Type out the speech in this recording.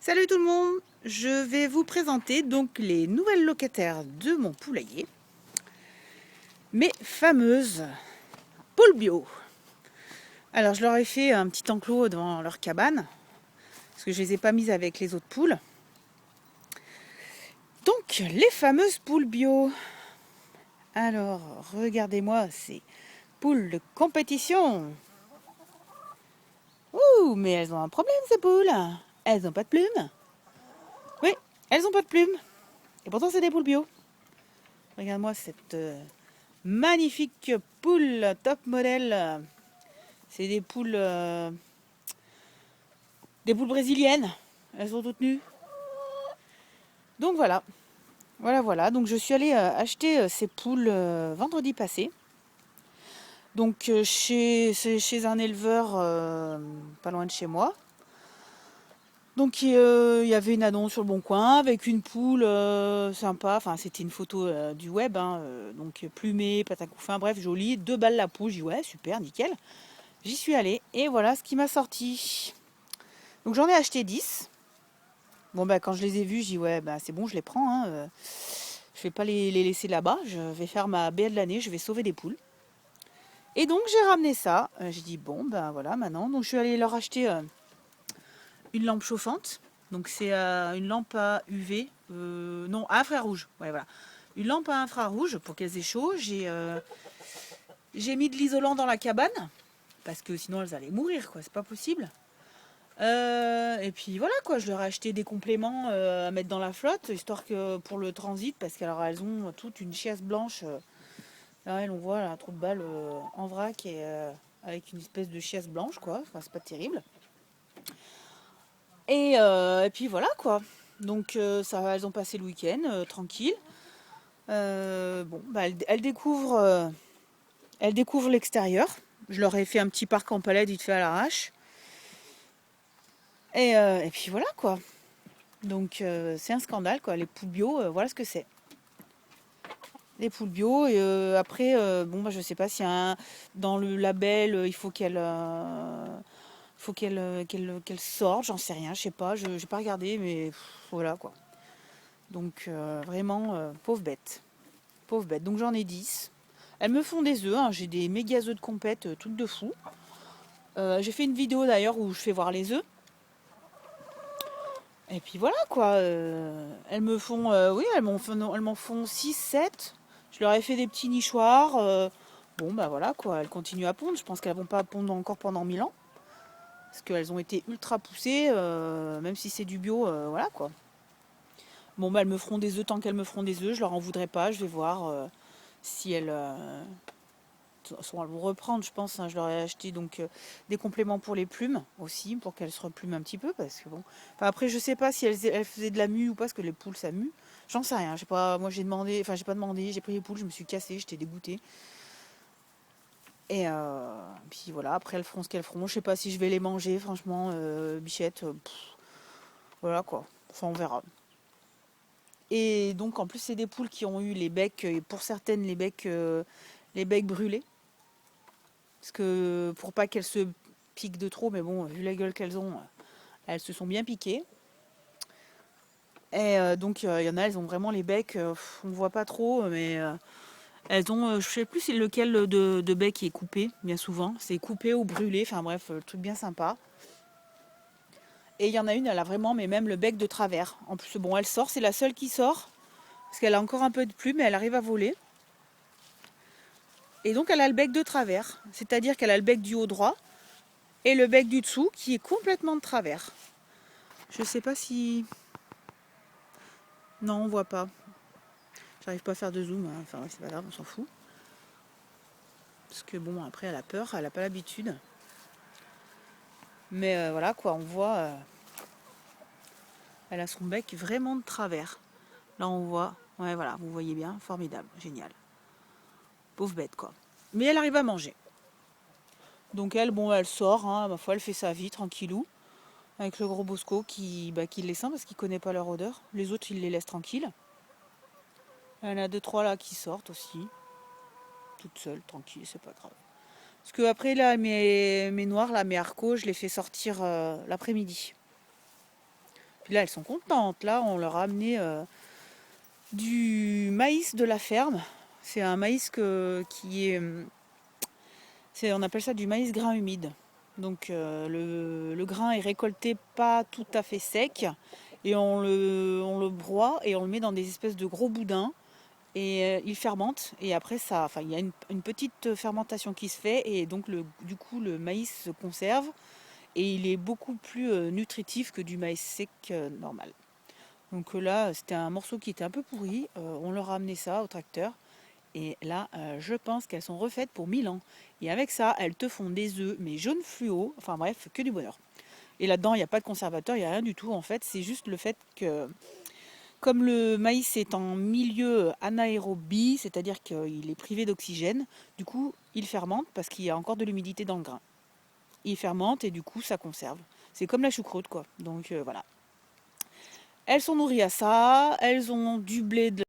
Salut tout le monde, je vais vous présenter donc les nouvelles locataires de mon poulailler, mes fameuses poules bio. Alors je leur ai fait un petit enclos dans leur cabane, parce que je les ai pas mises avec les autres poules. Donc les fameuses poules bio. Alors regardez-moi ces poules de compétition. Ouh, mais elles ont un problème ces poules. Elles n'ont pas de plumes. Oui, elles n'ont pas de plumes. Et pourtant c'est des poules bio. Regarde-moi cette magnifique poule top modèle. C'est des poules brésiliennes. Elles sont toutes nues. Donc voilà. Voilà. Donc je suis allée acheter ces poules vendredi passé. Donc chez un éleveur pas loin de chez moi. Donc il y avait une annonce sur le Bon Coin avec une poule sympa. Enfin c'était une photo du web. Donc plumée, patin couffin, bref jolie. 2 balles la poule. J'ai dit ouais super, nickel. J'y suis allée et voilà ce qui m'a sorti. Donc j'en ai acheté 10. Bon bah quand je les ai vus, je dis ouais bah c'est bon, je les prends. Je vais pas les laisser là-bas. Je vais faire ma BA de l'année, je vais sauver des poules. Et donc j'ai ramené ça. J'ai dit bon ben voilà maintenant. Donc je suis allée leur acheter une lampe chauffante. Donc c'est une lampe à UV, non à infrarouge. Ouais voilà. Une lampe à infrarouge pour qu'elles aient chaud. J'ai mis de l'isolant dans la cabane parce que sinon elles allaient mourir quoi. C'est pas possible. Et puis voilà quoi, je leur ai acheté des compléments à mettre dans la flotte, histoire que pour le transit, parce qu'alors elles ont toute une chiasse blanche. Là, on voit là, un trou de balle en vrac et avec une espèce de chiasse blanche quoi, enfin, c'est pas terrible. Et puis voilà quoi. Donc ça, elles ont passé le week-end tranquille. Bon, bah, elles découvrent l'extérieur. Je leur ai fait un petit parc en palette vite fait à l'arrache. Et puis voilà quoi. Donc c'est un scandale quoi, les poules bio, voilà ce que c'est. Les poules bio et après bon bah je sais pas s'il y a dans le label il faut qu'elle sorte, j'en sais rien, je sais pas, je j'ai pas regardé mais voilà quoi. Donc vraiment pauvre bête. Pauvre bête. Donc j'en ai 10. Elles me font des œufs, hein, j'ai des méga œufs de compète toutes de fou. J'ai fait une vidéo d'ailleurs où je fais voir les œufs. Et puis voilà quoi, elles me font, oui, elles m'en font 6, 7. Je leur ai fait des petits nichoirs. Bon bah voilà quoi, elles continuent à pondre. Je pense qu'elles vont pas pondre encore pendant 1000 ans. Parce qu'elles ont été ultra poussées, même si c'est du bio, voilà quoi. Bon bah elles me feront des œufs tant qu'elles me feront des œufs, je leur en voudrais pas, je vais voir si elles, elles vont reprendre, je pense. Je leur ai acheté donc des compléments pour les plumes aussi, pour qu'elles se replument un petit peu. Parce que bon. Enfin, après, je sais pas si elles faisaient de la mue ou pas, parce que les poules ça mue. J'en sais rien. J'ai pas, moi j'ai demandé, enfin j'ai pas demandé, j'ai pris les poules, je me suis cassée, j'étais dégoûtée. Et puis voilà, après elles feront ce qu'elles feront. Je sais pas si je vais les manger, franchement, bichette. Voilà quoi. Enfin, on verra. Et donc en plus c'est des poules qui ont eu les becs, et pour certaines les becs brûlés. Parce que pour pas qu'elles se piquent de trop, mais bon, vu la gueule qu'elles ont, elles se sont bien piquées. Et donc il y en a, elles ont vraiment les becs, on voit pas trop, mais elles ont, je sais plus c'est lequel de bec qui est coupé, bien souvent. C'est coupé ou brûlé, enfin bref, truc bien sympa. Et il y en a une, elle a vraiment, mais même le bec de travers. En plus, bon, elle sort, c'est la seule qui sort, parce qu'elle a encore un peu de plume, mais elle arrive à voler. Et donc elle a le bec de travers, c'est-à-dire qu'elle a le bec du haut droit et le bec du dessous qui est complètement de travers. Je sais pas si... Non, on voit pas. J'arrive pas à faire de zoom, hein. Enfin c'est pas grave, on s'en fout. Parce que bon, après elle a peur, elle a pas l'habitude. Mais voilà quoi, on voit... elle a son bec vraiment de travers. Là on voit... Ouais voilà, vous voyez bien, formidable, génial. Pauvre bête quoi. Mais elle arrive à manger. Donc elle, bon, elle sort, hein, ma foi, elle fait sa vie tranquillou. Avec le gros Bosco qui les sent parce qu'il connaît pas leur odeur. Les autres, il les laisse tranquilles. Il y en a deux, trois là qui sortent aussi. Toutes seules, tranquilles, c'est pas grave. Parce que après, là, mes noirs, là, mes arcos, je les fais sortir l'après-midi. Puis là, elles sont contentes. Là, on leur a amené du maïs de la ferme. C'est un maïs qui est, on appelle ça du maïs grain humide. Donc le grain est récolté pas tout à fait sec et on le broie et on le met dans des espèces de gros boudins et il fermente et après ça, enfin il y a une petite fermentation qui se fait et donc du coup le maïs se conserve et il est beaucoup plus nutritif que du maïs sec normal. Donc là c'était un morceau qui était un peu pourri, on leur a amené ça au tracteur. Et là, je pense qu'elles sont refaites pour 1000 ans. Et avec ça, elles te font des œufs, mais jaune fluo. Enfin bref, que du bonheur. Et là-dedans, il n'y a pas de conservateur, il n'y a rien du tout. En fait, c'est juste le fait que, comme le maïs est en milieu anaérobie, c'est-à-dire qu'il est privé d'oxygène, du coup, il fermente parce qu'il y a encore de l'humidité dans le grain. Il fermente et du coup, ça conserve. C'est comme la choucroute, quoi. Donc voilà. Elles sont nourries à ça, elles ont du blé,